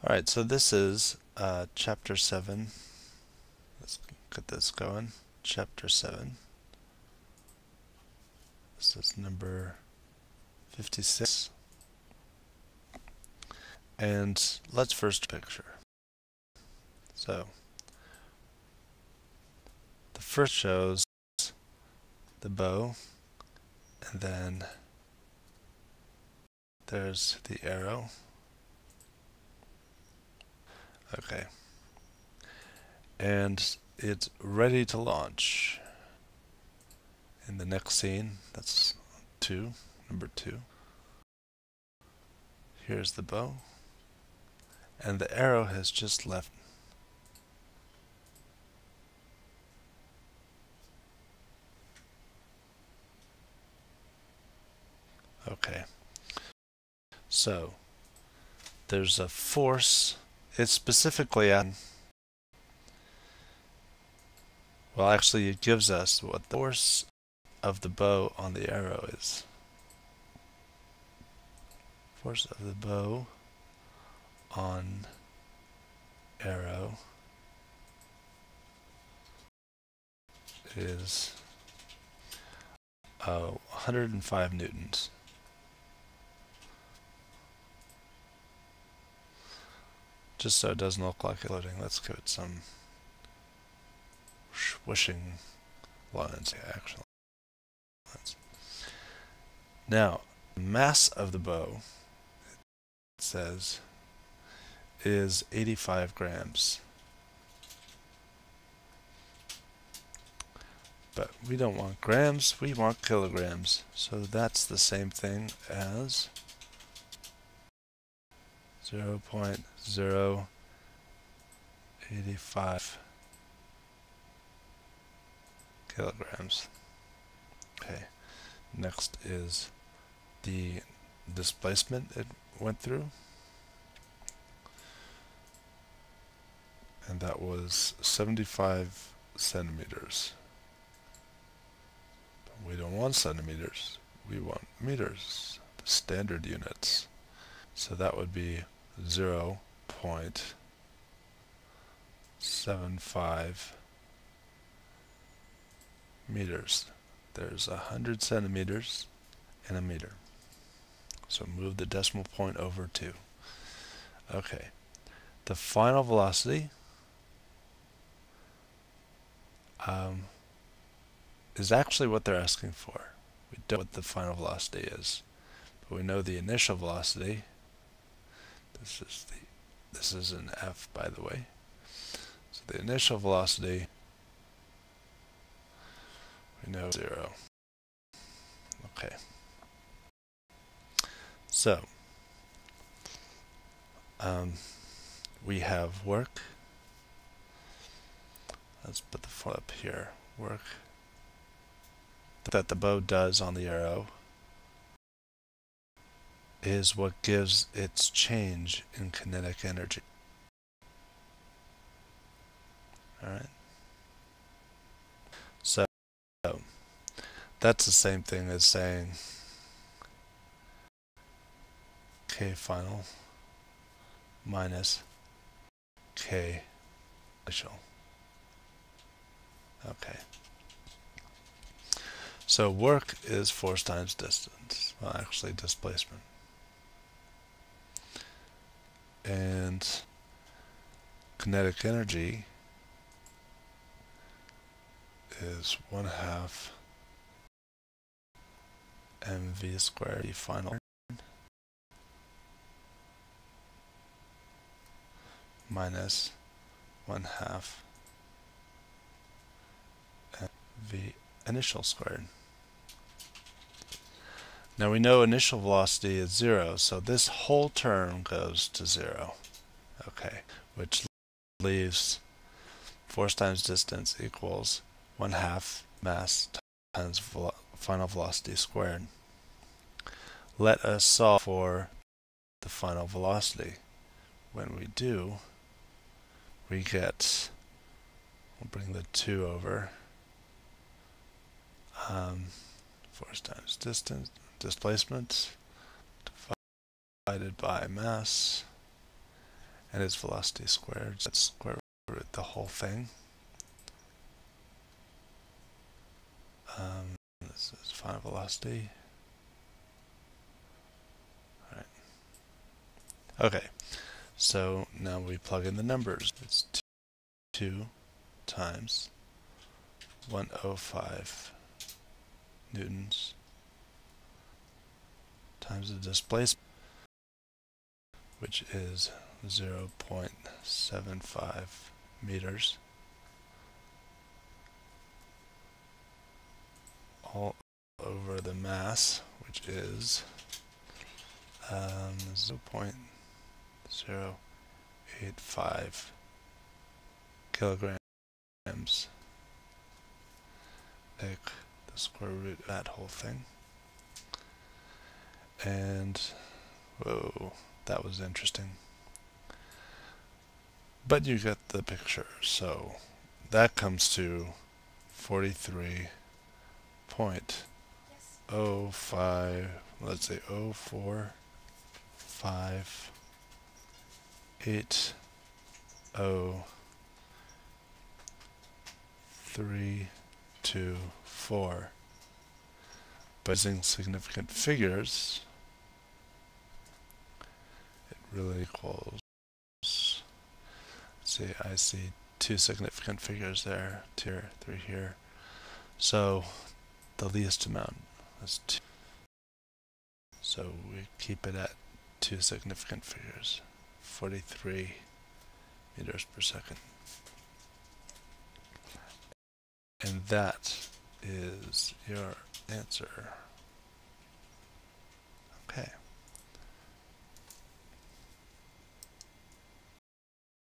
Alright, so this is chapter 7. Let's get this going. Chapter 7. This is number 56. And let's first picture. So, the first shows the bow, and then there's the arrow. Okay. And it's ready to launch. In the next scene, that's number 2. Here's the bow. And the arrow has just left. Okay. So, there's a force. It's specifically at. Well, actually, it gives us what the force of the bow on the arrow is. Force of the bow on arrow is 105 newtons. Just so it doesn't look like it's floating, let's give it some swishing lines, actually. Now, the mass of the bow, it says, is 85 grams. But we don't want grams, we want kilograms. So that's the same thing as 0.085 kilograms. Okay, next is the displacement it went through, and that was 75 centimeters. But we don't want centimeters, we want meters, the standard units. So that would be 0.75 meters. There's 100 centimeters in a meter. So move the decimal point over 2. Okay. The final velocity is actually what they're asking for. We don't know what the final velocity is, but we know the initial velocity. This is an F, by the way. So the initial velocity, we know 0. Okay. So, we have work. Let's put the foot up here. Work that the bow does on the arrow is what gives its change in kinetic energy. Alright? So, that's the same thing as saying K final minus K initial. Okay. So work is force times distance. Well, actually displacement. And kinetic energy is 1/2 mv squared final minus 1/2 mv initial squared. Now we know initial velocity is 0, so this whole term goes to 0. Okay, which leaves force times distance equals 1/2 mass times final velocity squared. Let us solve for the final velocity. When we do, we get, we'll bring the 2 over, force times distance, displacement divided by mass, and its velocity squared. Let's square root the whole thing. This is final velocity. Alright. Okay, so now we plug in the numbers. It's 2 times 105 newtons times the displacement, which is 0.75 meters, all over the mass, which is 0.085 kilograms. Take the square root of that whole thing. And, whoa, that was interesting. But you get the picture. So that comes to 43.05, let's say 0.0580324. By using significant figures, it really equals, let's see, I see 2 significant figures there, 2 here, 3 here. So the least amount is 2. So we keep it at 2 significant figures, 43 meters per second. And that is your answer.